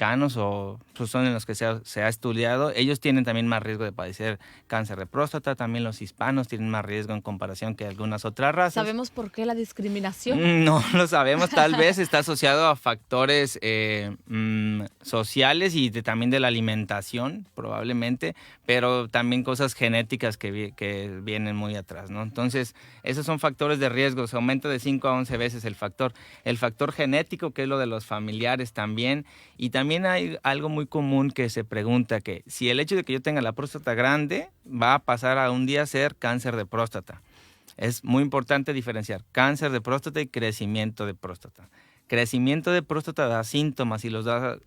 americanos o pues, son en los que se ha estudiado, ellos tienen también más riesgo de padecer cáncer de próstata. También los hispanos tienen más riesgo en comparación que algunas otras razas. ¿Sabemos por qué la discriminación? No lo sabemos, tal vez está asociado a factores sociales y también de la alimentación, probablemente, pero también cosas genéticas que vienen muy atrás, ¿no? Entonces, esos son factores de riesgo, se aumenta de 5 a 11 veces el factor genético, que es lo de los familiares también, y también hay algo muy común que se pregunta, que si el hecho de que yo tenga la próstata grande va a pasar a un día a ser cáncer de próstata. Es muy importante diferenciar cáncer de próstata y crecimiento de próstata. Crecimiento de próstata da síntomas y los da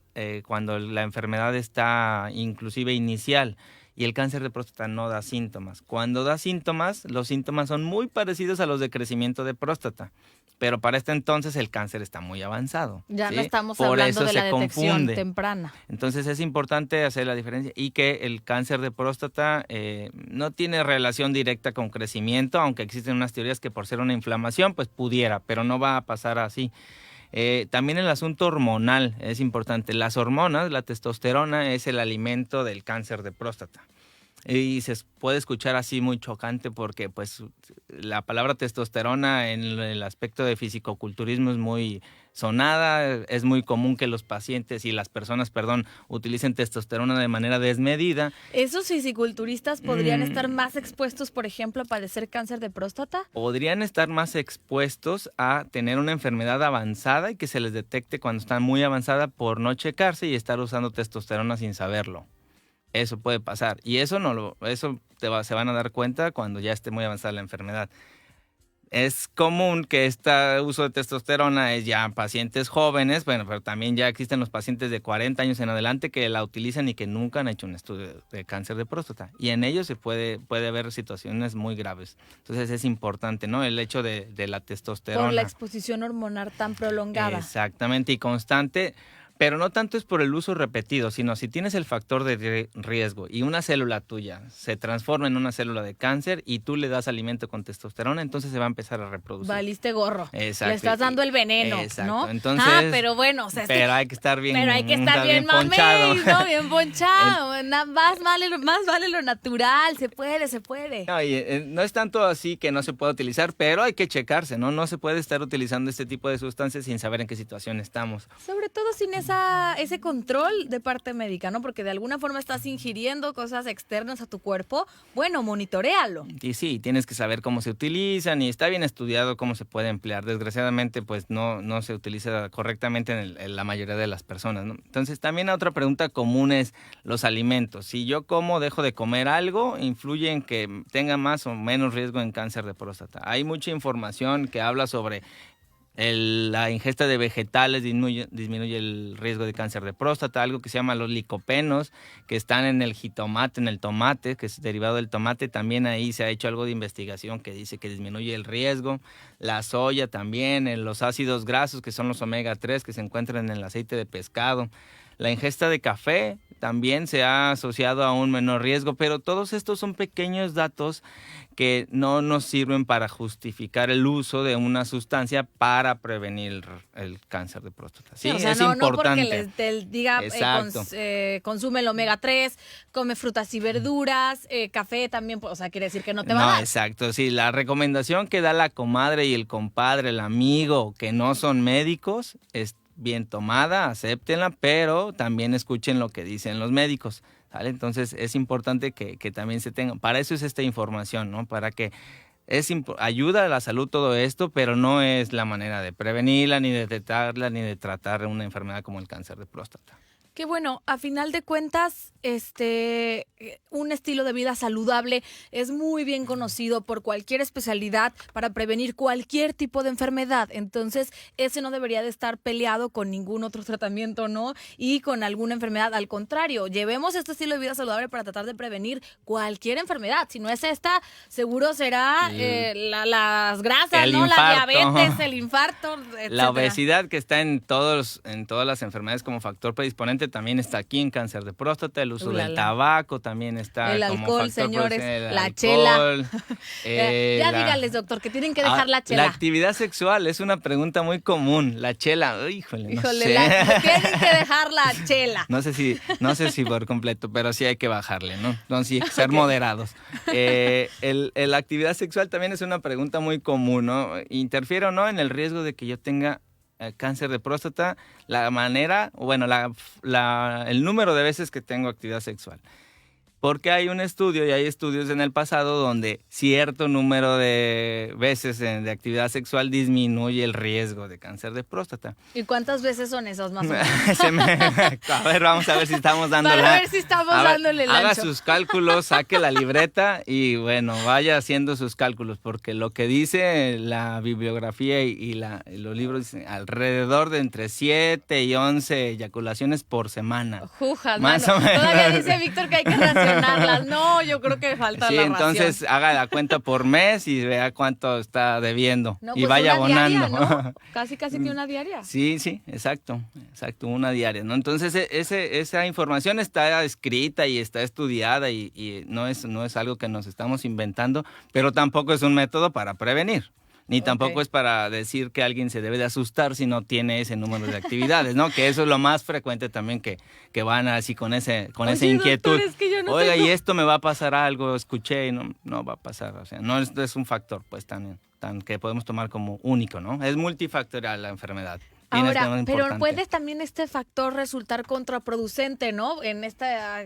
cuando la enfermedad está inclusive inicial, y el cáncer de próstata no da síntomas. Cuando da síntomas, los síntomas son muy parecidos a los de crecimiento de próstata, pero para este entonces el cáncer está muy avanzado. Ya ¿sí? no estamos Por hablando eso de la se detección confunde. temprana. Entonces es importante hacer la diferencia, y que el cáncer de próstata no tiene relación directa con crecimiento, aunque existen unas teorías que por ser una inflamación pues pudiera, pero no va a pasar así. También el asunto hormonal es importante. Las hormonas, la testosterona es el alimento del cáncer de próstata. Y se puede escuchar así muy chocante porque pues la palabra testosterona en el aspecto de fisicoculturismo es muy sonada. Es muy común que los pacientes y las personas, utilicen testosterona de manera desmedida. ¿Esos fisiculturistas podrían estar más expuestos, por ejemplo, a padecer cáncer de próstata? Podrían estar más expuestos a tener una enfermedad avanzada y que se les detecte cuando está muy avanzada por no checarse y estar usando testosterona sin saberlo. Eso puede pasar, y eso se van a dar cuenta cuando ya esté muy avanzada la enfermedad. Es común que este uso de testosterona es ya en pacientes jóvenes, pero también ya existen los pacientes de 40 años en adelante que la utilizan y que nunca han hecho un estudio de cáncer de próstata. Y en ellos se puede haber situaciones muy graves. Entonces es importante, ¿no? El hecho de la testosterona. Por la exposición hormonal tan prolongada. Exactamente, y constante. Pero no tanto es por el uso repetido, sino si tienes el factor de riesgo y una célula tuya se transforma en una célula de cáncer y tú le das alimento con testosterona, entonces se va a empezar a reproducir. Valiste gorro. Exacto. Le estás dando el veneno, exacto. ¿no? Entonces, pero bueno, o sea, pero hay que estar bien, bien ponchado. mamey, ¿no? Bien ponchado. Más vale lo natural, se puede. No, no es tanto así que no se pueda utilizar, pero hay que checarse, ¿no? No se puede estar utilizando este tipo de sustancias sin saber en qué situación estamos. Sobre todo sin ese control de parte médica, ¿no? Porque de alguna forma estás ingiriendo cosas externas a tu cuerpo. Bueno, monitoréalo. Y sí, tienes que saber cómo se utilizan y está bien estudiado cómo se puede emplear. Desgraciadamente, pues no se utiliza correctamente en la mayoría de las personas, ¿no? Entonces, también otra pregunta común es los alimentos. Si yo dejo de comer algo, influye en que tenga más o menos riesgo en cáncer de próstata. Hay mucha información que habla sobre la ingesta de vegetales disminuye el riesgo de cáncer de próstata, algo que se llama los licopenos, que están en el jitomate, en el tomate, que es derivado del tomate. También ahí se ha hecho algo de investigación que dice que disminuye el riesgo. La soya también, los ácidos grasos, que son los omega 3, que se encuentran en el aceite de pescado. La ingesta de café también se ha asociado a un menor riesgo, pero todos estos son pequeños datos que no nos sirven para justificar el uso de una sustancia para prevenir el cáncer de próstata. Sí, o sea, es no importante. porque te diga consume el omega 3, come frutas y verduras, café también, o sea, quiere decir que no te va a dar. Exacto, sí, la recomendación que da la comadre y el compadre, el amigo, que no son médicos, es bien tomada, acéptenla, pero también escuchen lo que dicen los médicos, ¿vale? Entonces es importante que también se tenga, para eso es esta información, ¿no? Para que ayuda a la salud todo esto, pero no es la manera de prevenirla, ni de detectarla, ni de tratar una enfermedad como el cáncer de próstata. Que bueno, a final de cuentas, un estilo de vida saludable es muy bien conocido por cualquier especialidad para prevenir cualquier tipo de enfermedad. Entonces, ese no debería de estar peleado con ningún otro tratamiento, ¿no? Y con alguna enfermedad. Al contrario, llevemos este estilo de vida saludable para tratar de prevenir cualquier enfermedad. Si no es esta, seguro será las grasas, ¿no? Infarto. La diabetes, el infarto, etcétera. La obesidad, que está en todas las enfermedades como factor predisponente, frecuente también está aquí en cáncer de próstata, el uso del tabaco también está el como alcohol, factor, señores, el la alcohol, chela. Ya dígales, doctor, que tienen que dejar la chela. La actividad sexual es una pregunta muy común. La chela, híjole, no sé. Tienen que dejar la chela. No sé si por completo, pero sí hay que bajarle, ¿no? Entonces sí hay que ser moderados. La actividad sexual también es una pregunta muy común, ¿no? ¿Interfiere o no en el riesgo de que yo tenga cáncer de próstata? La manera, bueno, el número de veces que tengo actividad sexual. Porque hay un estudio y hay estudios en el pasado donde cierto número de veces de actividad sexual disminuye el riesgo de cáncer de próstata. ¿Y cuántas veces son esas más o menos? A ver, vamos a ver si estamos dándole. Para ver si estamos dándole el haga ancho. sus cálculos, saque la libreta y bueno, vaya haciendo sus cálculos, porque lo que dice la bibliografía y los libros dicen alrededor de entre 7 y 11 eyaculaciones por semana. Jujas, más o menos. Todavía dice Víctor que hay que racionarlas. No, yo creo que falta la ración. Entonces haga la cuenta por mes y vea cuánto está debiendo. No, y pues vaya una abonando. Diaria, ¿no? Casi que una diaria. Sí, exacto, una diaria, ¿no? Entonces esa información está escrita y está estudiada y no es algo que nos estamos inventando, pero tampoco es un método para prevenir. Ni tampoco es para decir que alguien se debe de asustar si no tiene ese número de actividades, ¿no? Que eso es lo más frecuente también que van así con esa inquietud. Doctor, es que yo no Oiga, tengo... y esto me va a pasar algo, escuché y no va a pasar. O sea, no es un factor pues tan que podemos tomar como único, ¿no? Es multifactorial la enfermedad. Ahora, pero puede también este factor resultar contraproducente, ¿no? En esta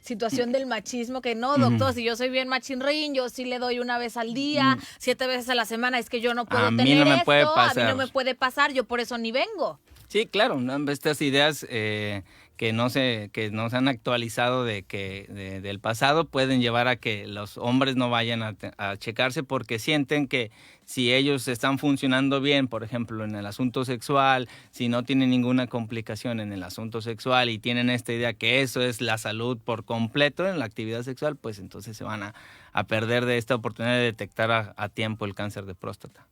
situación del machismo, que no, doctor, si yo soy bien machinrín, yo sí le doy una vez al día, 7 veces a la semana, es que yo no puedo tener esto, a mí no me puede pasar, yo por eso ni vengo. Sí, claro, ¿no? Estas ideas que no se han actualizado del pasado pueden llevar a que los hombres no vayan a checarse porque sienten que si ellos están funcionando bien, por ejemplo, en el asunto sexual, si no tienen ninguna complicación en el asunto sexual y tienen esta idea que eso es la salud por completo en la actividad sexual, pues entonces se van a perder de esta oportunidad de detectar a tiempo el cáncer de próstata.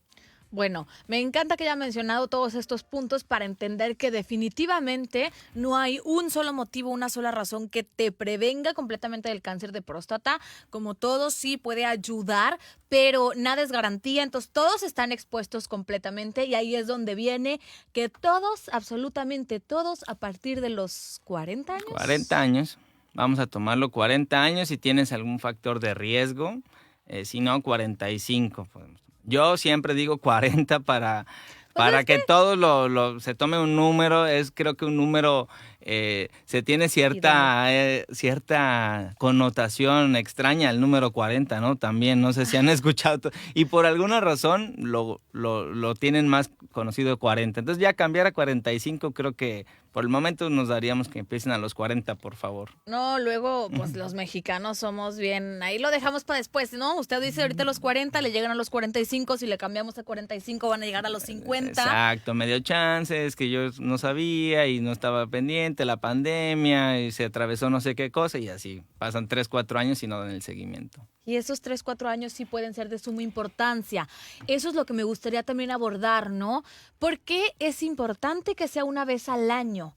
Bueno, me encanta que haya mencionado todos estos puntos para entender que definitivamente no hay un solo motivo, una sola razón que te prevenga completamente del cáncer de próstata. Como todo, sí puede ayudar, pero nada es garantía. Entonces, todos están expuestos completamente y ahí es donde viene que todos, absolutamente todos, a partir de los 40 años. 40 años. Vamos a tomarlo 40 años si tienes algún factor de riesgo. Si no, 45 podemos. Yo siempre digo 40 para que todos se tome un número. Creo que un número se tiene cierta connotación extraña el número 40, ¿no? También, no sé si han escuchado. Y por alguna razón lo tienen más conocido 40. Entonces ya cambiar a 45 creo que por el momento nos daríamos que empiecen a los 40, por favor. No, luego, pues los mexicanos somos bien, ahí lo dejamos para después, ¿no? Usted dice ahorita los 40, le llegan a los 45, si le cambiamos a 45 van a llegar a los 50. Exacto, me dio chance, es que yo no sabía y no estaba pendiente, la pandemia, y se atravesó no sé qué cosa y así pasan 3, 4 años y no dan el seguimiento. Y esos 3, 4 años sí pueden ser de suma importancia. Eso es lo que me gustaría también abordar, ¿no? ¿Por qué es importante que sea una vez al año?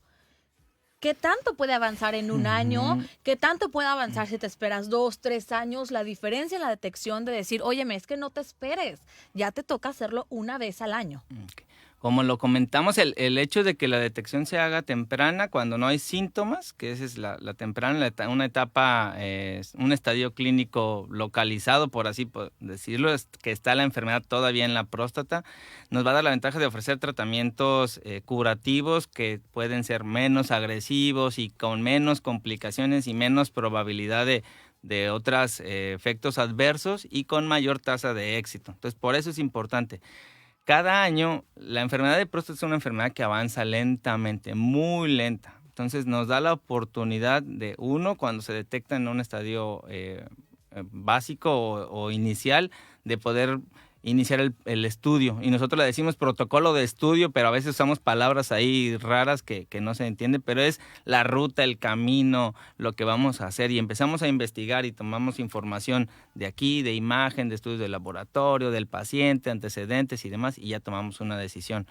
¿Qué tanto puede avanzar en un año? ¿Qué tanto puede avanzar si te esperas 2, 3 años? La diferencia en la detección de decir, óyeme, es que no te esperes, ya te toca hacerlo una vez al año. Okay. Como lo comentamos, el hecho de que la detección se haga temprana cuando no hay síntomas, que esa es la temprana, una etapa, un estadio clínico localizado, por así decirlo, es que está la enfermedad todavía en la próstata, nos va a dar la ventaja de ofrecer tratamientos curativos que pueden ser menos agresivos y con menos complicaciones y menos probabilidad de otros efectos adversos y con mayor tasa de éxito. Entonces, por eso es importante. Cada año, la enfermedad de próstata es una enfermedad que avanza lentamente, muy lenta. Entonces, nos da la oportunidad de, cuando se detecta en un estadio básico o inicial, de poder iniciar el estudio. Y nosotros le decimos protocolo de estudio, pero a veces usamos palabras ahí raras que no se entienden, pero es la ruta, el camino, lo que vamos a hacer. Y empezamos a investigar y tomamos información de aquí, de imagen, de estudios de laboratorio, del paciente, antecedentes y demás, y ya tomamos una decisión.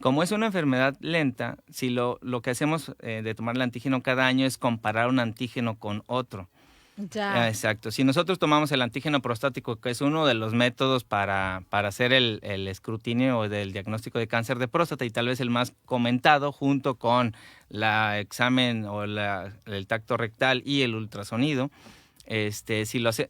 Como es una enfermedad lenta, si lo que hacemos de tomar el antígeno cada año es comparar un antígeno con otro. Ya. Exacto. Si nosotros tomamos el antígeno prostático, que es uno de los métodos para hacer el escrutinio o del diagnóstico de cáncer de próstata y tal vez el más comentado junto con la examen o el tacto rectal y el ultrasonido,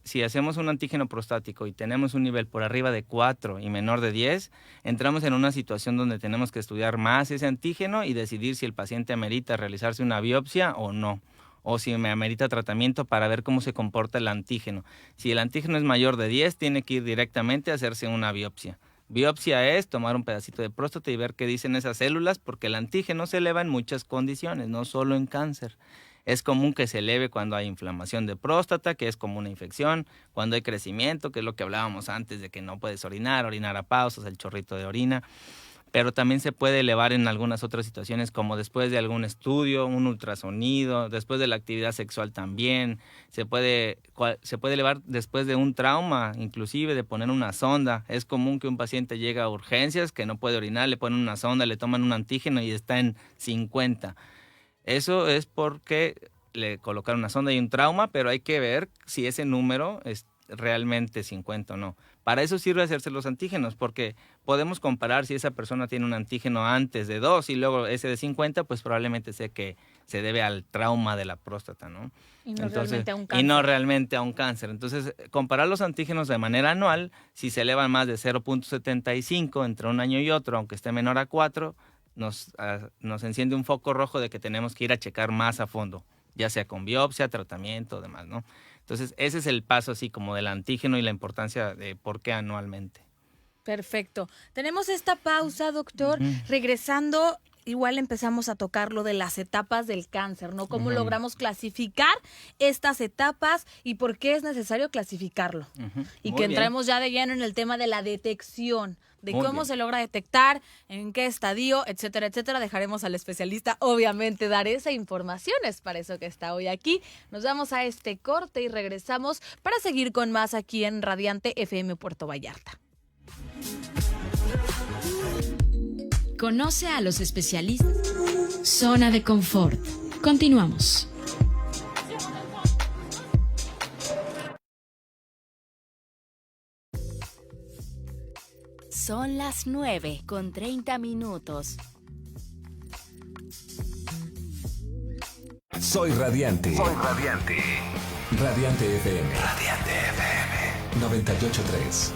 si hacemos un antígeno prostático y tenemos un nivel por arriba de 4 y menor de 10, entramos en una situación donde tenemos que estudiar más ese antígeno y decidir si el paciente amerita realizarse una biopsia o no, o si me amerita tratamiento para ver cómo se comporta el antígeno. Si el antígeno es mayor de 10, tiene que ir directamente a hacerse una biopsia. Biopsia es tomar un pedacito de próstata y ver qué dicen esas células, porque el antígeno se eleva en muchas condiciones, no solo en cáncer. Es común que se eleve cuando hay inflamación de próstata, que es como una infección, cuando hay crecimiento, que es lo que hablábamos antes de que no puedes orinar a pausas, el chorrito de orina. Pero también se puede elevar en algunas otras situaciones, como después de algún estudio, un ultrasonido, después de la actividad sexual también. Se puede elevar después de un trauma, inclusive de poner una sonda. Es común que un paciente llegue a urgencias, que no puede orinar, le ponen una sonda, le toman un antígeno y está en 50. Eso es porque le colocaron una sonda y un trauma, pero hay que ver si ese número es realmente 50 o no. Para eso sirve hacerse los antígenos, porque podemos comparar si esa persona tiene un antígeno antes de 2 y luego ese de 50, pues probablemente sea que se debe al trauma de la próstata, ¿no? Y no realmente a un cáncer. Y no realmente a un cáncer. Entonces, comparar los antígenos de manera anual, si se elevan más de 0.75 entre un año y otro, aunque esté menor a 4, nos enciende un foco rojo de que tenemos que ir a checar más a fondo, ya sea con biopsia, tratamiento, demás, ¿no? Entonces, ese es el paso así como del antígeno y la importancia de por qué anualmente. Perfecto. Tenemos esta pausa, doctor. Regresando, igual empezamos a tocar lo de las etapas del cáncer, ¿no? ¿Cómo logramos clasificar estas etapas y por qué es necesario clasificarlo? Y Muy que bien. entremos ya de lleno en el tema de la detección, de Muy cómo bien. se logra detectar, en qué estadio, etcétera, etcétera. Dejaremos al especialista, obviamente, dar esa información. Es para eso que está hoy aquí. Nos vamos a este corte y regresamos para seguir con más aquí en Radiante FM Puerto Vallarta. Conoce a los especialistas. Zona de confort. Continuamos. Son las 9:30. Soy Radiante. Radiante FM. 98.3.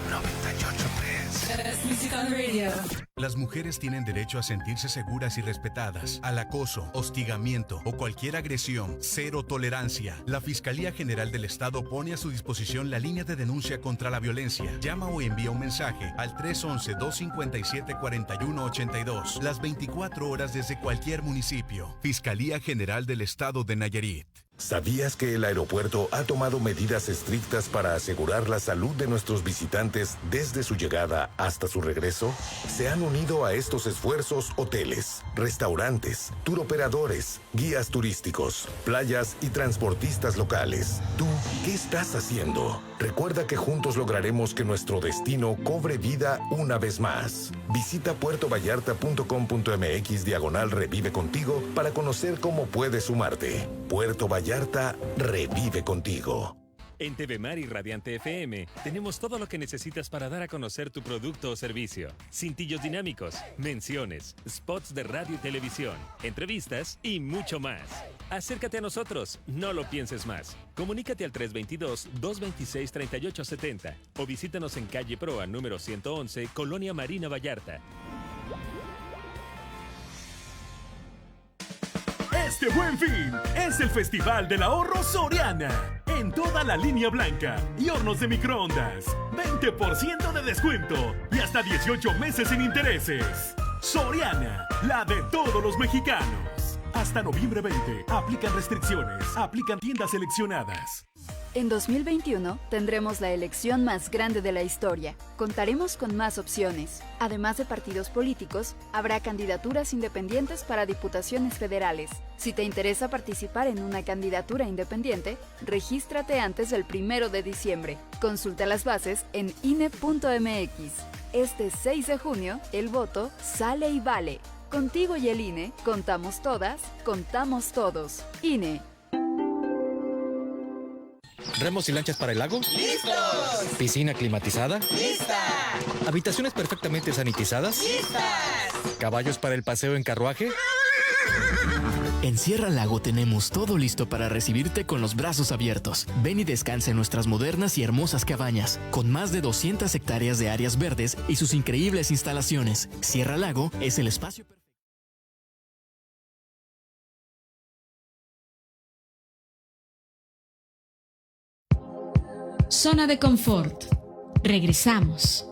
Las mujeres tienen derecho a sentirse seguras y respetadas. Al acoso, hostigamiento o cualquier agresión, cero tolerancia. La Fiscalía General del Estado pone a su disposición la línea de denuncia contra la violencia. Llama o envía un mensaje al 311-257-4182. Las 24 horas desde cualquier municipio. Fiscalía General del Estado de Nayarit. ¿Sabías que el aeropuerto ha tomado medidas estrictas para asegurar la salud de nuestros visitantes desde su llegada hasta su regreso? Se han unido a estos esfuerzos hoteles, restaurantes, turoperadores, guías turísticos, playas y transportistas locales. ¿Tú qué estás haciendo? Recuerda que juntos lograremos que nuestro destino cobre vida una vez más. Visita puertovallarta.com.mx/revive contigo para conocer cómo puedes sumarte. Puerto Vallarta revive contigo. En TV Mar y Radiante FM tenemos todo lo que necesitas para dar a conocer tu producto o servicio. Cintillos dinámicos, menciones, spots de radio y televisión, entrevistas y mucho más. Acércate a nosotros, no lo pienses más. Comunícate al 322-226-3870 o visítanos en calle Proa número 111, Colonia Marina Vallarta. Este Buen Fin es el Festival del Ahorro Soriana. En toda la línea blanca y hornos de microondas. 20% de descuento y hasta 18 meses sin intereses. Soriana, la de todos los mexicanos. Hasta noviembre 20. Aplican restricciones. Aplican tiendas seleccionadas. En 2021 tendremos la elección más grande de la historia. Contaremos con más opciones. Además de partidos políticos, habrá candidaturas independientes para diputaciones federales. Si te interesa participar en una candidatura independiente, regístrate antes del 1 de diciembre. Consulta las bases en INE.mx. Este 6 de junio, el voto sale y vale. Contigo y el INE, contamos todas, contamos todos. INE. ¿Remos y lanchas para el lago? ¡Listos! ¿Piscina climatizada? ¡Lista! ¿Habitaciones perfectamente sanitizadas? ¡Listas! ¿Caballos para el paseo en carruaje? En Sierra Lago tenemos todo listo para recibirte con los brazos abiertos. Ven y descansa en nuestras modernas y hermosas cabañas, con más de 200 hectáreas de áreas verdes y sus increíbles instalaciones. Sierra Lago es el espacio perfecto. Zona de confort. Regresamos.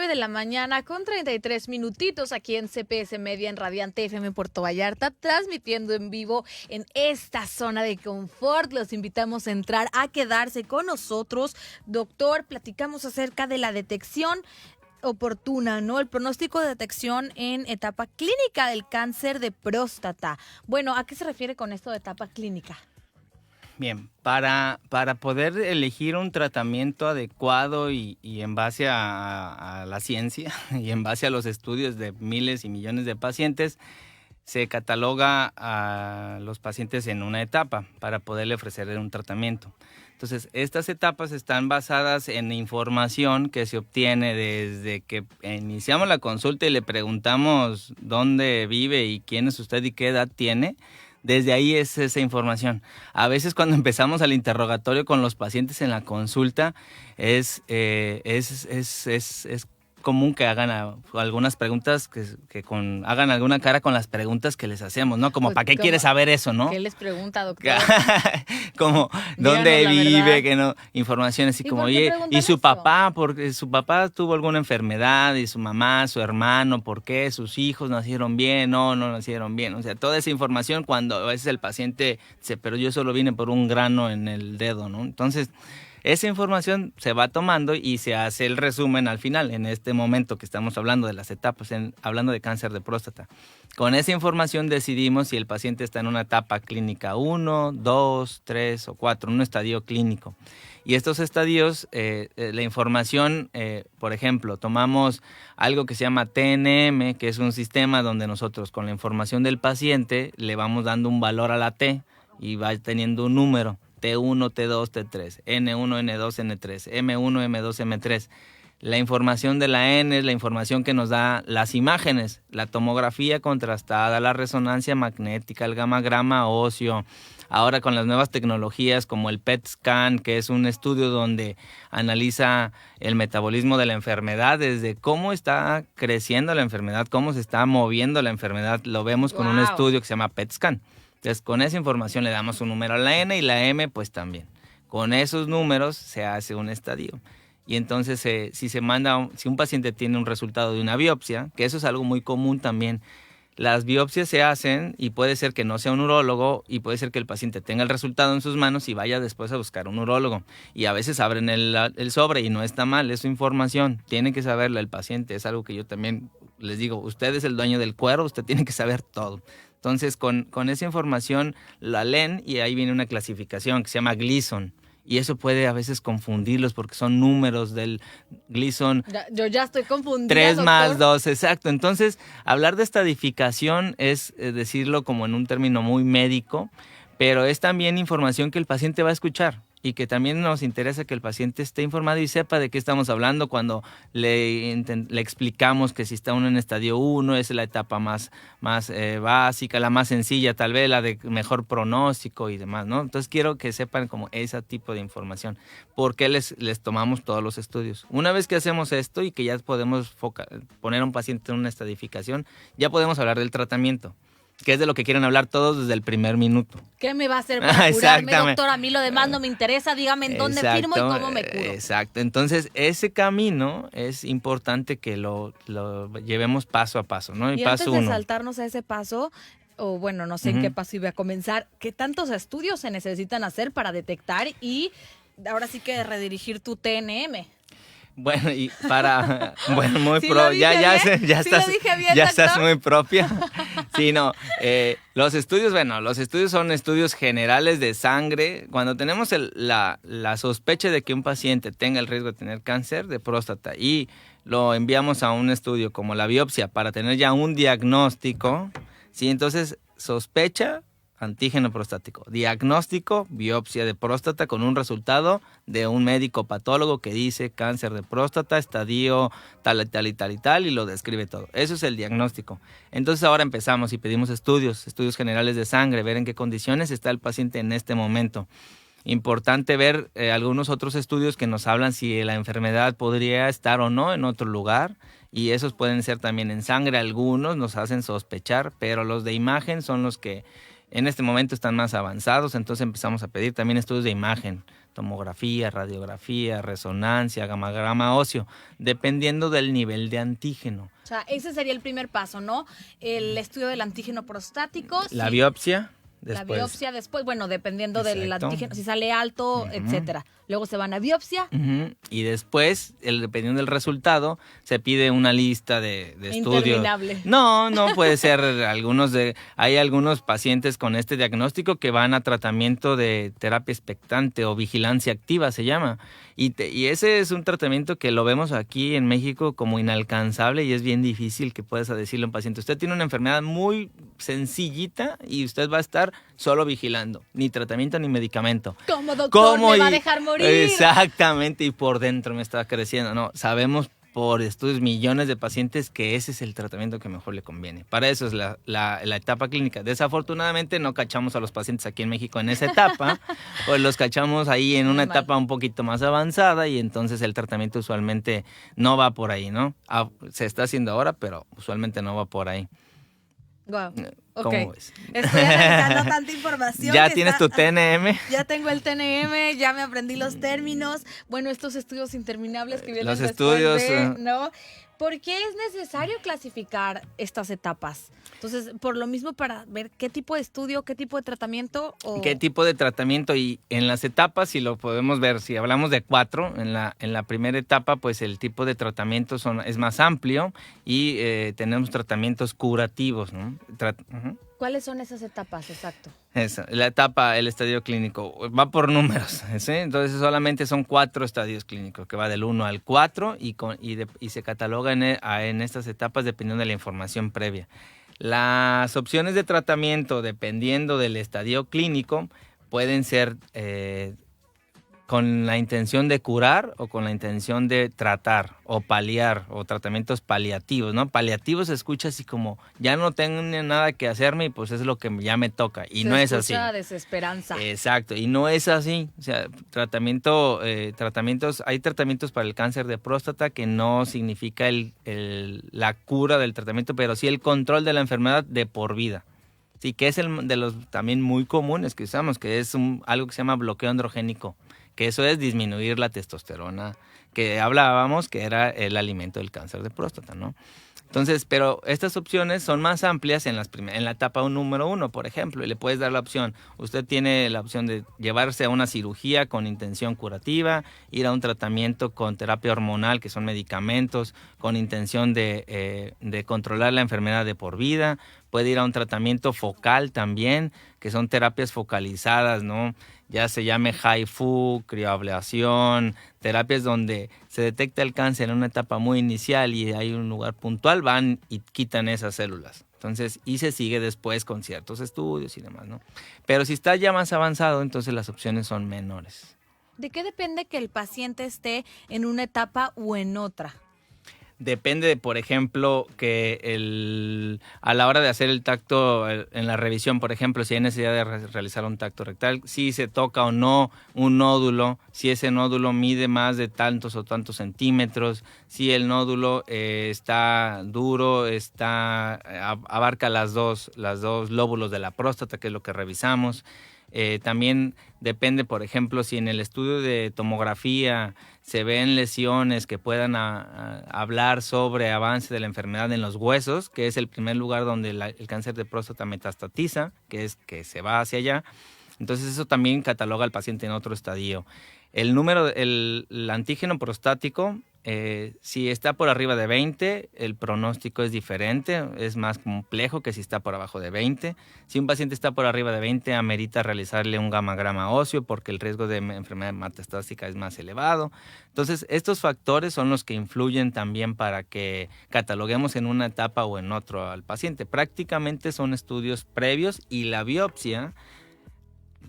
De la mañana con 33 minutitos aquí en CPS Media en Radiante FM Puerto Vallarta, transmitiendo en vivo en esta zona de confort. Los invitamos a entrar, a quedarse con nosotros. Doctor, platicamos acerca de la detección oportuna, ¿no? El pronóstico de detección en etapa clínica del cáncer de próstata. Bueno, ¿a qué se refiere con esto de etapa clínica? Bien, para poder elegir un tratamiento adecuado y en base a la ciencia y en base a los estudios de miles y millones de pacientes, se cataloga a los pacientes en una etapa para poderle ofrecer un tratamiento. Entonces, estas etapas están basadas en información que se obtiene desde que iniciamos la consulta y le preguntamos dónde vive y quién es usted y qué edad tiene. Desde ahí es esa información. A veces cuando empezamos el interrogatorio con los pacientes en la consulta es común que hagan algunas preguntas, hagan alguna cara con las preguntas que les hacemos, ¿no? Como, ¿para qué quieres saber eso, no? ¿Qué les pregunta, doctor? Como, ¿dónde vive? Que no, información así como, oye, ¿y su papá? Porque su papá tuvo alguna enfermedad, y su mamá, su hermano, ¿por qué? ¿Sus hijos nacieron bien? No nacieron bien. O sea, toda esa información cuando a veces el paciente dice, pero yo solo vine por un grano en el dedo, ¿no? Entonces, esa información se va tomando y se hace el resumen al final, en este momento que estamos hablando de las etapas, hablando de cáncer de próstata. Con esa información decidimos si el paciente está en una etapa clínica 1, 2, 3 o 4, un estadio clínico. Y estos estadios, la información, por ejemplo, tomamos algo que se llama TNM, que es un sistema donde nosotros con la información del paciente le vamos dando un valor a la T y va teniendo un número. T1, T2, T3, N1, N2, N3, M1, M2, M3. La información de la N es la información que nos da las imágenes, la tomografía contrastada, la resonancia magnética, el gamagrama óseo. Ahora con las nuevas tecnologías como el PET scan, que es un estudio donde analiza el metabolismo de la enfermedad, desde cómo está creciendo la enfermedad, cómo se está moviendo la enfermedad, lo vemos con un estudio que se llama PET scan. Entonces, con esa información le damos un número a la N y la M, pues también. Con esos números se hace un estadio. Y entonces, si un paciente tiene un resultado de una biopsia, que eso es algo muy común también, las biopsias se hacen y puede ser que no sea un urólogo y puede ser que el paciente tenga el resultado en sus manos y vaya después a buscar un urólogo. Y a veces abren el sobre y no está mal, es su información. Tiene que saberla el paciente, es algo que yo también les digo, usted es el dueño del cuero, usted tiene que saber todo. Entonces, con esa información la leen y ahí viene una clasificación que se llama Gleason. Y eso puede a veces confundirlos porque son números del Gleason. Yo ya estoy confundida, 3 doctor. más 2, exacto. Entonces, hablar de estadificación es decirlo como en un término muy médico, pero es también información que el paciente va a escuchar. Y que también nos interesa que el paciente esté informado y sepa de qué estamos hablando cuando le explicamos que si está uno en estadio 1 es la etapa más básica, la más sencilla, tal vez la de mejor pronóstico y demás, ¿no? Entonces quiero que sepan como ese tipo de información, porque les tomamos todos los estudios. Una vez que hacemos esto y que ya podemos poner a un paciente en una estadificación, ya podemos hablar del tratamiento. que es de lo que quieren hablar todos desde el primer minuto. ¿Qué me va a hacer para curarme, doctor? A mí lo demás no me interesa, dígame en dónde firmo y cómo me curo. Exacto, entonces ese camino es importante que lo llevemos paso a paso, ¿no? Y paso antes de 1. saltarnos a ese paso, o bueno, no sé en qué paso iba a comenzar, ¿qué tantos estudios se necesitan hacer para detectar y ahora sí que redirigir tu TNM? Bueno, y para... Bueno, muy ¿Sí pro... lo dije Ya bien? estás, ¿Sí lo dije bien, ya doctor? estás muy propia. Sí, no. Los estudios son estudios generales de sangre. Cuando tenemos la sospecha de que un paciente tenga el riesgo de tener cáncer de próstata y lo enviamos a un estudio como la biopsia para tener ya un diagnóstico, ¿sí? Entonces, sospecha, antígeno prostático. Diagnóstico, biopsia de próstata con un resultado de un médico patólogo que dice cáncer de próstata, estadio tal y tal y tal y tal, y lo describe todo. Eso es el diagnóstico. Entonces ahora empezamos y pedimos estudios generales de sangre, ver en qué condiciones está el paciente en este momento. Importante ver algunos otros estudios que nos hablan si la enfermedad podría estar o no en otro lugar, y esos pueden ser también en sangre. Algunos nos hacen sospechar, pero los de imagen son los que en este momento están más avanzados, entonces empezamos a pedir también estudios de imagen, tomografía, radiografía, resonancia, gammagrama óseo, dependiendo del nivel de antígeno. O sea, ese sería el primer paso, ¿no? El estudio del antígeno prostático. La biopsia. Después. La biopsia después, bueno, dependiendo Exacto. del antígeno, si sale alto, etcétera. Luego se van a biopsia. Y después, dependiendo del resultado, se pide una lista de estudios. Interminable. No puede ser hay algunos pacientes con este diagnóstico que van a tratamiento de terapia expectante o vigilancia activa, se llama. Y ese es un tratamiento que lo vemos aquí en México como inalcanzable y es bien difícil que puedas decirle a un paciente, usted tiene una enfermedad muy sencillita y usted va a estar solo vigilando, ni tratamiento ni medicamento. ¿Cómo, doctor? ¿Me va a dejar morir? Exactamente, y por dentro me está creciendo. No, sabemos por estudios millones de pacientes que ese es el tratamiento que mejor le conviene. Para eso es la etapa clínica. Desafortunadamente no cachamos a los pacientes aquí en México en esa etapa, pues los cachamos ahí en una etapa un poquito más avanzada y entonces el tratamiento usualmente no va por ahí, ¿no? Se está haciendo ahora, pero usualmente no va por ahí. Wow. ¿Cómo ves? Estoy analizando tanta información. ¿Ya tienes tu TNM? Ya tengo el TNM, ya me aprendí los términos. Bueno, estos estudios interminables que vienen Los después estudios, ¿no? ¿Por qué es necesario clasificar estas etapas? Entonces, por lo mismo, para ver qué tipo de estudio, qué tipo de tratamiento. ¿Qué tipo de tratamiento? Y en las etapas, si lo podemos ver, si hablamos de 4, en la primera etapa, pues el tipo de tratamiento es más amplio y tenemos tratamientos curativos, ¿no? ¿Cuáles son esas etapas? Exacto. La etapa, el estadio clínico, va por números, ¿sí? Entonces solamente son 4 estadios clínicos, que va del 1 al 4 y se cataloga en estas etapas dependiendo de la información previa. Las opciones de tratamiento, dependiendo del estadio clínico, pueden ser con la intención de curar o con la intención de tratar o paliar o tratamientos paliativos, ¿no? Paliativos se escucha así como ya no tengo nada que hacerme y pues es lo que ya me toca y no es así. Desesperanza. Exacto, y no es así. O sea, hay tratamientos para el cáncer de próstata que no significa la cura del tratamiento, pero sí el control de la enfermedad de por vida. Sí, que es el de los también muy comunes que usamos, que es algo que se llama bloqueo androgénico, que eso es disminuir la testosterona, que hablábamos que era el alimento del cáncer de próstata, ¿no? Entonces, pero estas opciones son más amplias en la etapa número 1, por ejemplo, y le puedes dar la opción. Usted tiene la opción de llevarse a una cirugía con intención curativa, ir a un tratamiento con terapia hormonal, que son medicamentos, con intención de controlar la enfermedad de por vida. Puede ir a un tratamiento focal también, que son terapias focalizadas, ¿no? Ya se llame HIFU, crioablación, terapias donde se detecta el cáncer en una etapa muy inicial y hay un lugar puntual, van y quitan esas células. Entonces, y se sigue después con ciertos estudios y demás, ¿no? Pero si está ya más avanzado, entonces las opciones son menores. ¿De qué depende que el paciente esté en una etapa o en otra? Depende, por ejemplo, que a la hora de hacer el tacto en la revisión, por ejemplo, si hay necesidad de realizar un tacto rectal, si se toca o no un nódulo, si ese nódulo mide más de tantos o tantos centímetros, si el nódulo está duro, abarca las dos lóbulos de la próstata, que es lo que revisamos. También depende, por ejemplo, si en el estudio de tomografía se ven lesiones que puedan hablar sobre avance de la enfermedad en los huesos, que es el primer lugar donde el cáncer de próstata metastatiza, que es que se va hacia allá. Entonces eso también cataloga al paciente en otro estadio. El antígeno prostático, si está por arriba de 20, el pronóstico es diferente, es más complejo que si está por abajo de 20. Si un paciente está por arriba de 20, amerita realizarle un gamagrama óseo porque el riesgo de enfermedad metastásica es más elevado. Entonces, estos factores son los que influyen también para que cataloguemos en una etapa o en otro al paciente. Prácticamente son estudios previos y la biopsia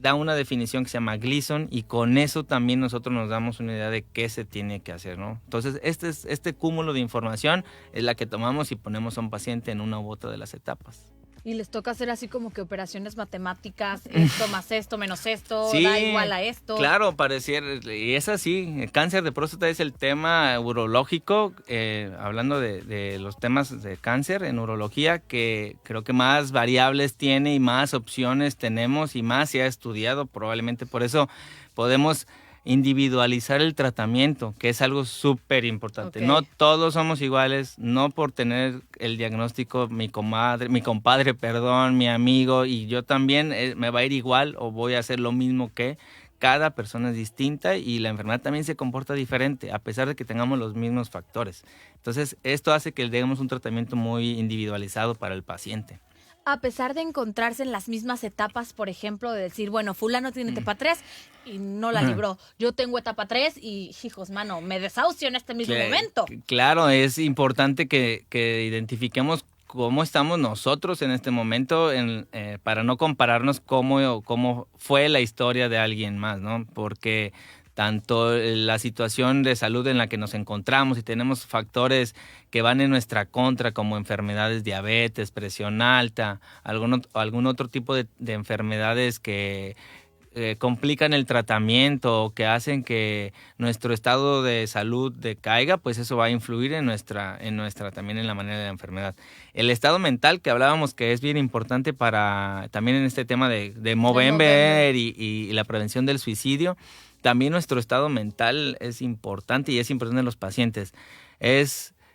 da una definición que se llama Gleason y con eso también nosotros nos damos una idea de qué se tiene que hacer, ¿no? Entonces, este cúmulo de información es la que tomamos y ponemos a un paciente en una u otra de las etapas. Y les toca hacer así como que operaciones matemáticas, esto más esto menos esto, sí, da igual a esto. Claro, pareciera, y es así. El cáncer de próstata es el tema urológico, hablando de los temas de cáncer en urología, que creo que más variables tiene y más opciones tenemos y más se ha estudiado, probablemente por eso podemos individualizar el tratamiento, que es algo súper importante. Okay. No todos somos iguales, no por tener el diagnóstico mi compadre, mi amigo y yo también me va a ir igual o voy a hacer lo mismo que cada persona es distinta y la enfermedad también se comporta diferente a pesar de que tengamos los mismos factores. Entonces, esto hace que le demos un tratamiento muy individualizado para el paciente. A pesar de encontrarse en las mismas etapas, por ejemplo, de decir, bueno, fulano tiene etapa 3 y no la libró. Yo tengo etapa 3 y, hijos, mano, me desahucio en este mismo momento. Claro, es importante que identifiquemos cómo estamos nosotros en este momento para no compararnos cómo fue la historia de alguien más, ¿no? Porque tanto la situación de salud en la que nos encontramos y tenemos factores que van en nuestra contra como enfermedades, diabetes, presión alta, algún otro tipo de enfermedades que complican el tratamiento o que hacen que nuestro estado de salud decaiga, pues eso va a influir en nuestra también en la manera de la enfermedad. El estado mental que hablábamos que es bien importante para también en este tema de Movember y la prevención del suicidio. También nuestro estado mental es importante y es importante en los pacientes.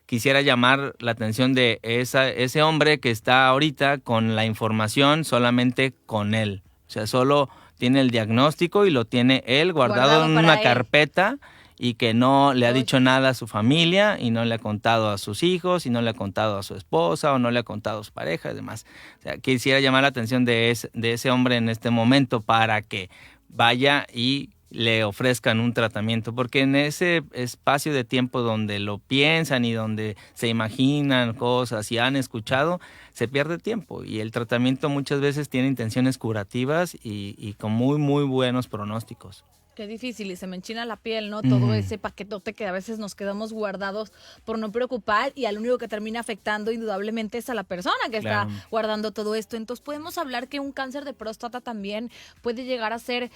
Quisiera llamar la atención de ese hombre que está ahorita con la información solamente con él. O sea, solo tiene el diagnóstico y lo tiene él guardado en una carpeta y que no le ha dicho nada a su familia y no le ha contado a sus hijos y no le ha contado a su esposa o no le ha contado a su pareja y demás. O sea, quisiera llamar la atención de ese hombre en este momento para que vaya y le ofrezcan un tratamiento, porque en ese espacio de tiempo donde lo piensan y donde se imaginan cosas y han escuchado, se pierde tiempo y el tratamiento muchas veces tiene intenciones curativas y con muy, muy buenos pronósticos. Qué difícil y se me enchina la piel, ¿no? Todo ese paquetote que a veces nos quedamos guardados por no preocupar y al único que termina afectando indudablemente es a la persona que está guardando todo esto. Entonces, ¿podemos hablar que un cáncer de próstata también puede llegar a ser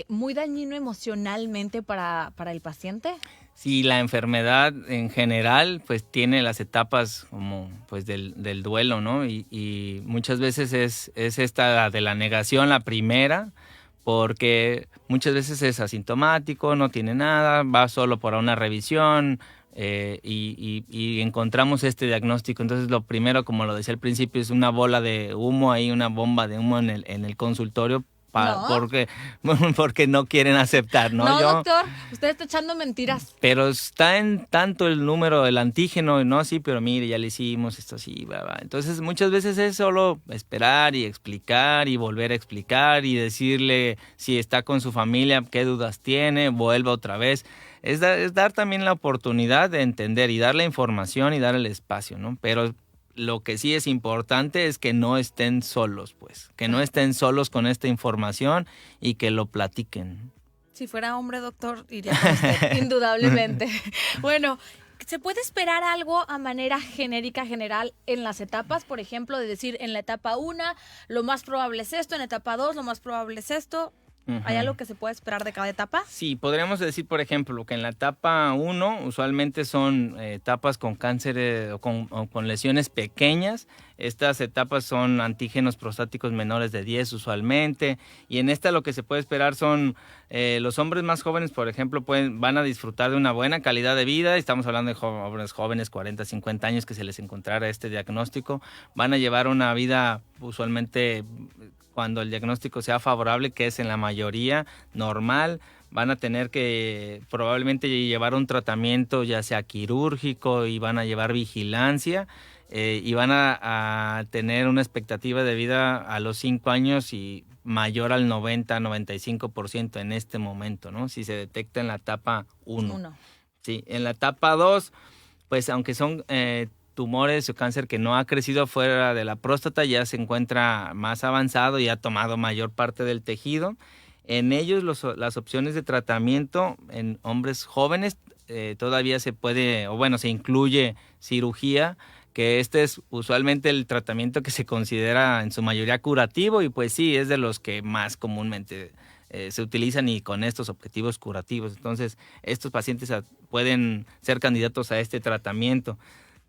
muy dañino emocionalmente para el paciente? Sí, la enfermedad en general pues tiene las etapas como pues del duelo, ¿no? Y muchas veces es esta de la negación la primera, porque muchas veces es asintomático, no tiene nada, va solo por una revisión y encontramos este diagnóstico. Entonces lo primero, como lo decía al principio, es una bola de humo, ahí una bomba de humo en el consultorio. Porque no quieren aceptar, ¿no? No, doctor, usted está echando mentiras. Pero está en tanto el número del antígeno, no, sí, pero mire, ya le hicimos esto así, bla, bla. Entonces muchas veces es solo esperar y explicar y volver a explicar y decirle si está con su familia, qué dudas tiene, vuelva otra vez. Es dar también la oportunidad de entender y dar la información y dar el espacio, ¿no? Pero lo que sí es importante es que no estén solos, pues, que no estén solos con esta información y que lo platiquen. Si fuera hombre, doctor, iría con usted, indudablemente. Bueno, ¿Se puede esperar algo a manera genérica, general, en las etapas? Por ejemplo, de decir, en la etapa 1, lo más probable es esto, en etapa 2, lo más probable es esto. ¿Hay algo que se puede esperar de cada etapa? Sí, podríamos decir, por ejemplo, que en la etapa 1 usualmente son etapas con cáncer o con lesiones pequeñas. Estas etapas son antígenos prostáticos menores de 10 usualmente. Y en esta lo que se puede esperar son los hombres más jóvenes, por ejemplo, van a disfrutar de una buena calidad de vida. Estamos hablando de hombres jóvenes, 40, 50 años, que se les encontrara este diagnóstico. Van a llevar una vida usualmente, cuando el diagnóstico sea favorable, que es en la mayoría normal, van a tener que probablemente llevar un tratamiento ya sea quirúrgico y van a llevar vigilancia y van a tener una expectativa de vida a los 5 años y mayor al 90-95% en este momento, ¿no? Si se detecta en la etapa 1. Sí, en la etapa 2, pues aunque son tumores o cáncer que no ha crecido fuera de la próstata, ya se encuentra más avanzado y ha tomado mayor parte del tejido. En ellos las opciones de tratamiento en hombres jóvenes todavía se puede, o bueno, se incluye cirugía, que este es usualmente el tratamiento que se considera en su mayoría curativo y pues sí, es de los que más comúnmente se utilizan y con estos objetivos curativos. Entonces, estos pacientes pueden ser candidatos a este tratamiento.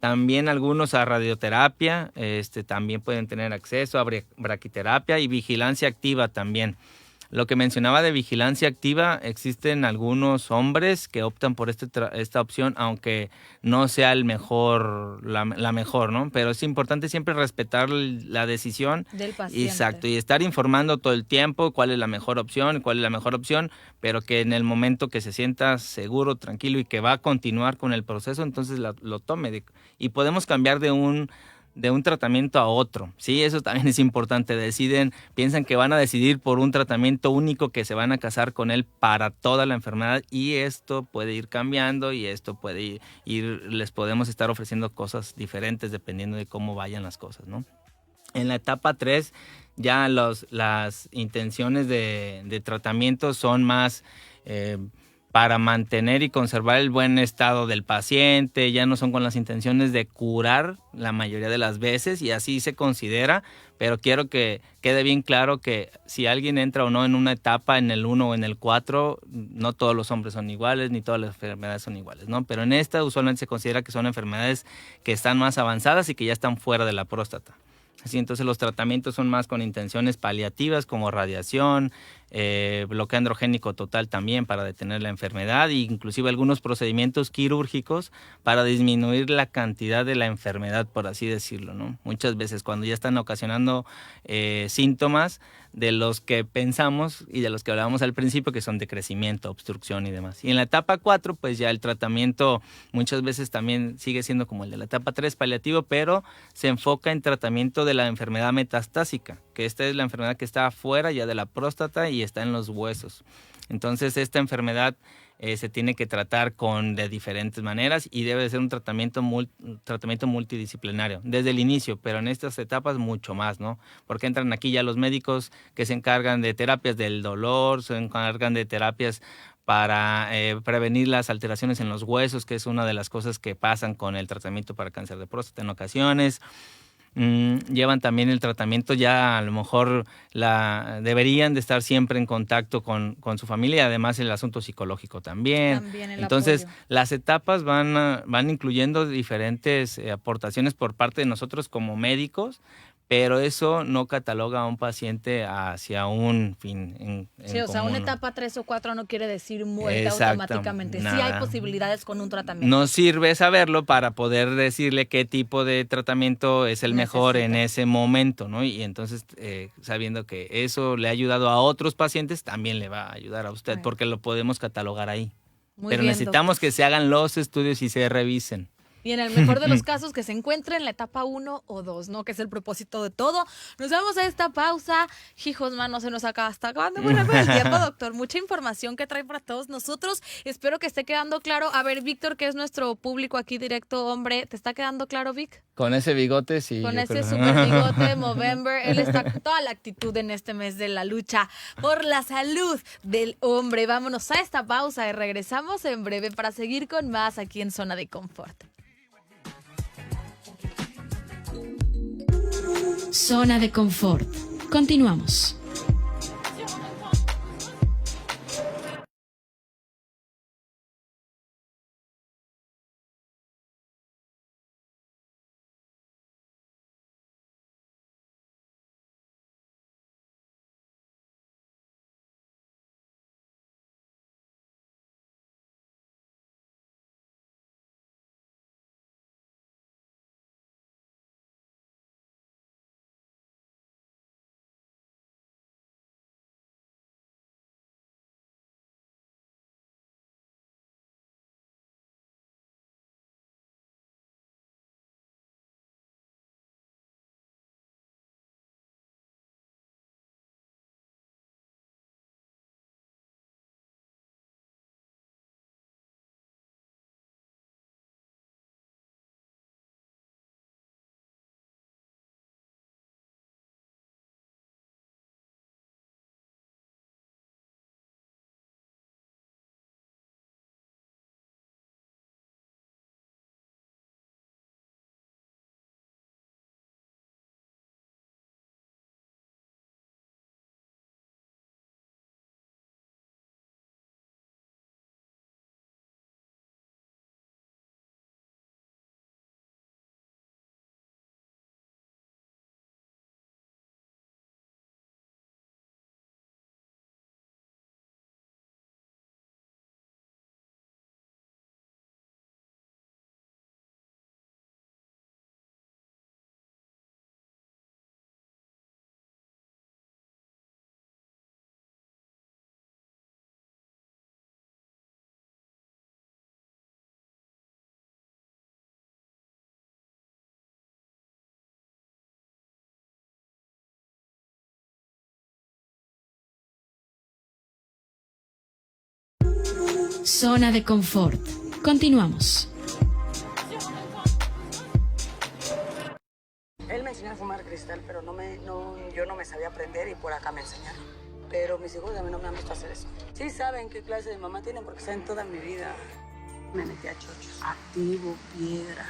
También algunos a radioterapia, también pueden tener acceso a braquiterapia y vigilancia activa también. Lo que mencionaba de vigilancia activa, existen algunos hombres que optan por esta opción, aunque no sea la mejor, ¿no? Pero es importante siempre respetar la decisión del paciente. Exacto, y estar informando todo el tiempo cuál es la mejor opción, pero que en el momento que se sienta seguro, tranquilo y que va a continuar con el proceso, entonces lo tome. Y podemos cambiar de un tratamiento a otro, ¿sí? Eso también es importante. Piensan que van a decidir por un tratamiento único, que se van a casar con él para toda la enfermedad, y esto puede ir cambiando y esto puede les podemos estar ofreciendo cosas diferentes dependiendo de cómo vayan las cosas, ¿no? En la etapa 3 ya las intenciones de tratamiento son más para mantener y conservar el buen estado del paciente, ya no son con las intenciones de curar la mayoría de las veces, y así se considera, pero quiero que quede bien claro que si alguien entra o no en una etapa, en el 1 o en el 4, no todos los hombres son iguales, ni todas las enfermedades son iguales, ¿no? Pero en esta usualmente se considera que son enfermedades que están más avanzadas y que ya están fuera de la próstata. Así, entonces los tratamientos son más con intenciones paliativas como radiación, bloqueo androgénico total también para detener la enfermedad, e inclusive algunos procedimientos quirúrgicos para disminuir la cantidad de la enfermedad, por así decirlo, ¿no? Muchas veces cuando ya están ocasionando síntomas de los que pensamos y de los que hablábamos al principio, que son de crecimiento, obstrucción y demás. Y en la etapa 4, pues ya el tratamiento muchas veces también sigue siendo como el de la etapa 3, paliativo, pero se enfoca en tratamiento de la enfermedad metastásica, que esta es la enfermedad que está afuera ya de la próstata y está en los huesos. Entonces esta enfermedad se tiene que tratar de diferentes maneras y debe de ser un tratamiento multidisciplinario desde el inicio, pero en estas etapas mucho más, ¿no? Porque entran aquí ya los médicos que se encargan de terapias del dolor, se encargan de terapias para prevenir las alteraciones en los huesos, que es una de las cosas que pasan con el tratamiento para cáncer de próstata en ocasiones. Llevan también el tratamiento, ya a lo mejor deberían de estar siempre en contacto con su familia, y además el asunto psicológico también. Entonces, apoyo. Las etapas van incluyendo diferentes aportaciones por parte de nosotros como médicos, pero eso no cataloga a un paciente hacia un fin Sí, o sea, común, una ¿no? etapa 3 o 4 no quiere decir muerte Exacto, automáticamente. Sí nada. hay posibilidades con un tratamiento. Nos sirve saberlo para poder decirle qué tipo de tratamiento es el mejor en ese momento, ¿no? Y entonces, sabiendo que eso le ha ayudado a otros pacientes, también le va a ayudar a usted, porque lo podemos catalogar ahí. Muy Pero bien, necesitamos que se hagan los estudios y se revisen. Y en el mejor de los casos que se encuentre en la etapa 1 o 2, ¿no? Que es el propósito de todo. Nos vamos a esta pausa. Hijos, mano, se nos acaba hasta acabando muy rápido el tiempo, doctor. Mucha información que trae para todos nosotros. Espero que esté quedando claro. A ver, Víctor, que es nuestro público aquí directo, hombre, ¿te está quedando claro, Vic? Con ese bigote, sí. Con ese super bigote de Movember. Él está con toda la actitud en este mes de la lucha por la salud del hombre. Vámonos a esta pausa y regresamos en breve para seguir con más aquí en Zona de Confort. Zona de confort. Continuamos. Zona de confort. Continuamos. Él me enseñó a fumar cristal, pero yo no me sabía aprender y por acá me enseñaron. Pero mis hijos a mí no me han visto hacer eso. Sí saben qué clase de mamá tienen porque saben toda mi vida. Me metí a chochos, activo, piedra.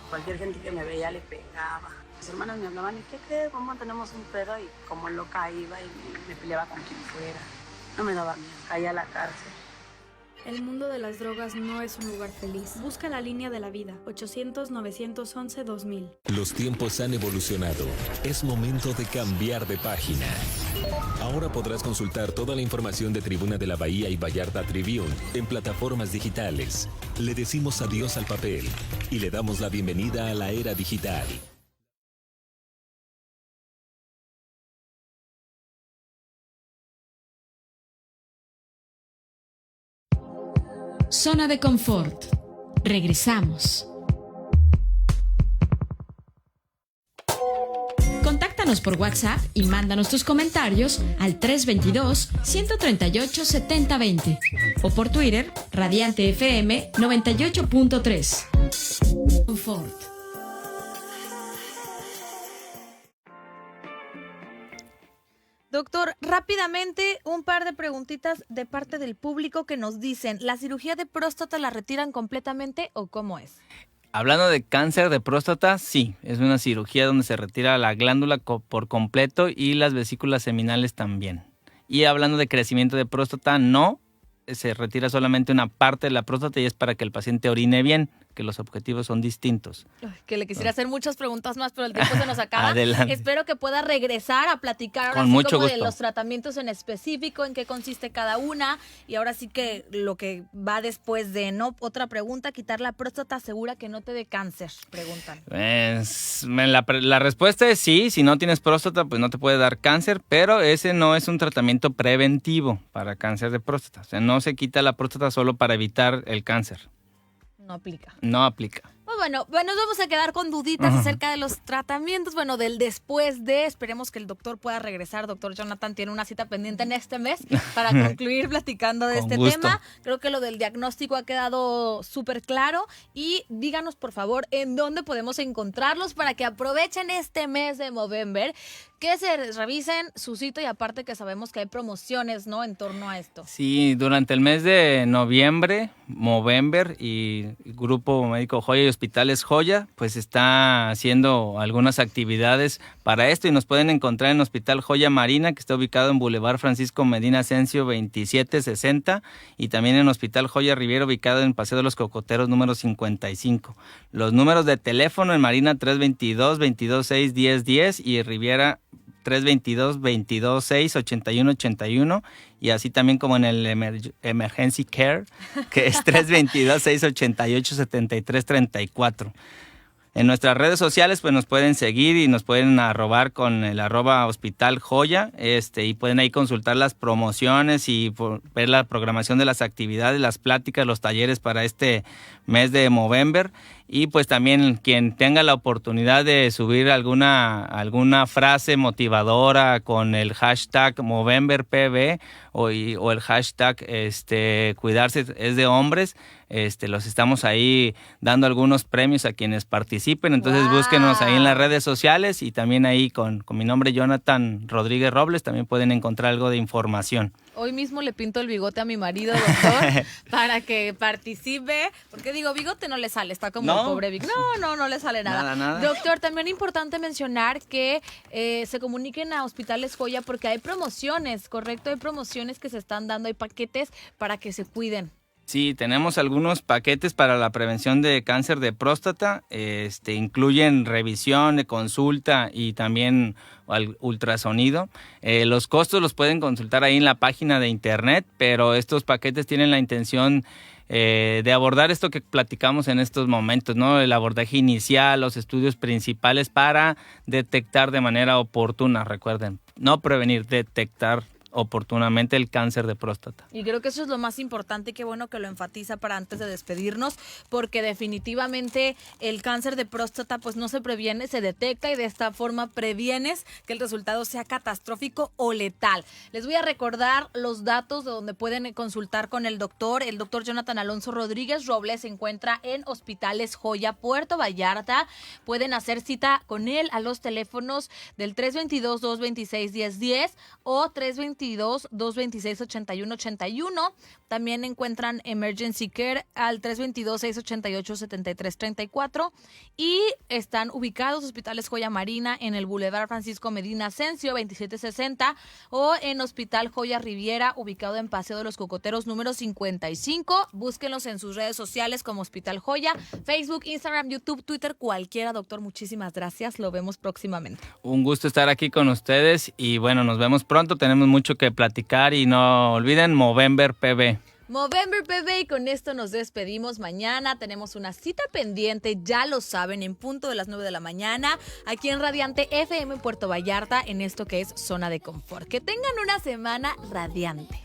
Cualquier gente que me veía le pegaba. Mis hermanas me hablaban, ¿y qué crees? Mamá, tenemos un pedo. Y como loca iba y me peleaba con quien fuera. No me daba miedo, caía a la cárcel. El mundo de las drogas no es un lugar feliz. Busca la línea de la vida, 800-911-2000. Los tiempos han evolucionado. Es momento de cambiar de página. Ahora podrás consultar toda la información de Tribuna de la Bahía y Vallarta Tribune en plataformas digitales. Le decimos adiós al papel y le damos la bienvenida a la era digital. Zona de confort. Regresamos. Contáctanos por WhatsApp y mándanos tus comentarios al 322-138-7020 o por Twitter, Radiante FM 98.3. Confort. Doctor, rápidamente un par de preguntitas de parte del público que nos dicen, ¿la cirugía de próstata la retiran completamente o cómo es? Hablando de cáncer de próstata, sí, es una cirugía donde se retira la glándula por completo y las vesículas seminales también. Y hablando de crecimiento de próstata, no, se retira solamente una parte de la próstata y es para que el paciente orine bien, que los objetivos son distintos. Que le quisiera hacer muchas preguntas más, pero el tiempo se nos acaba. Adelante. Espero que pueda regresar a platicar ahora Con sí mucho como de gusto. los tratamientos en específico, en qué consiste cada una, y ahora sí que lo que va después de, ¿no? Otra pregunta, quitar la próstata asegura que no te dé cáncer, preguntan. La respuesta es sí, si no tienes próstata pues no te puede dar cáncer, pero ese no es un tratamiento preventivo para cáncer de próstata. O sea, no se quita la próstata solo para evitar el cáncer. No aplica. No aplica. Pues bueno, nos vamos a quedar con duditas acerca de los tratamientos, bueno, del después de, esperemos que el doctor pueda regresar. Doctor Jonathan tiene una cita pendiente en este mes para concluir platicando de este tema. Creo que lo del diagnóstico ha quedado súper claro y díganos, por favor, en dónde podemos encontrarlos para que aprovechen este mes de Movember, que se revisen su cita y aparte que sabemos que hay promociones, ¿no?, en torno a esto. Sí, durante el mes de noviembre, Movember y Grupo Médico Joya y Hospitales Joya, pues está haciendo algunas actividades para esto y nos pueden encontrar en Hospital Joya Marina, que está ubicado en Boulevard Francisco Medina Asensio 2760 y también en Hospital Joya Riviera, ubicado en Paseo de los Cocoteros número 55. Los números de teléfono en Marina 322-226-1010 y Riviera 322-226-8181 y así también como en el Emergency Care, que es 322-688-7334. En nuestras redes sociales pues nos pueden seguir y nos pueden arrobar con el @Hospital Joya, y pueden ahí consultar las promociones y ver la programación de las actividades, las pláticas, los talleres para este mes de Movember. Y pues también quien tenga la oportunidad de subir alguna frase motivadora con el hashtag MovemberPB o el hashtag cuidarse es de hombres, los estamos ahí dando algunos premios a quienes participen. Entonces búsquenos ahí en las redes sociales y también ahí con mi nombre Jonathan Rodríguez Robles también pueden encontrar algo de información. Hoy mismo le pinto el bigote a mi marido, doctor, para que participe, porque digo, bigote no le sale, está como el pobre Vic. No le sale nada. Nada. Doctor, también es importante mencionar que se comuniquen a Hospitales Joya porque hay promociones, ¿correcto? Hay promociones que se están dando, hay paquetes para que se cuiden. Sí, tenemos algunos paquetes para la prevención de cáncer de próstata, incluyen revisión, de consulta y también ultrasonido. Los costos los pueden consultar ahí en la página de internet, pero estos paquetes tienen la intención de abordar esto que platicamos en estos momentos, ¿no? El abordaje inicial, los estudios principales para detectar de manera oportuna, recuerden, no prevenir, detectar oportunamente el cáncer de próstata. Y creo que eso es lo más importante, qué bueno que lo enfatiza para antes de despedirnos, porque definitivamente el cáncer de próstata pues no se previene, se detecta y de esta forma previenes que el resultado sea catastrófico o letal. Les voy a recordar los datos de donde pueden consultar con el doctor Jonathan Alonso Rodríguez Robles se encuentra en Hospitales Joya, Puerto Vallarta. Pueden hacer cita con él a los teléfonos del 322-226-1010 o 322-226-8181. También encuentran Emergency Care al 322-688-7334 y están ubicados Hospitales Joya Marina en el Boulevard Francisco Medina Asensio 2760 o en Hospital Joya Riviera ubicado en Paseo de los Cocoteros número 55. Búsquenlos en sus redes sociales como Hospital Joya, Facebook, Instagram, YouTube, Twitter, cualquiera. Doctor, muchísimas gracias. Lo vemos próximamente. Un gusto estar aquí con ustedes y bueno, nos vemos pronto. Tenemos mucho que platicar y no olviden Movember PB. Movember PB, y con esto nos despedimos. Mañana tenemos una cita pendiente, ya lo saben, en punto de las 9 de la mañana, aquí en Radiante FM Puerto Vallarta, en esto que es Zona de Confort. Que tengan una semana radiante.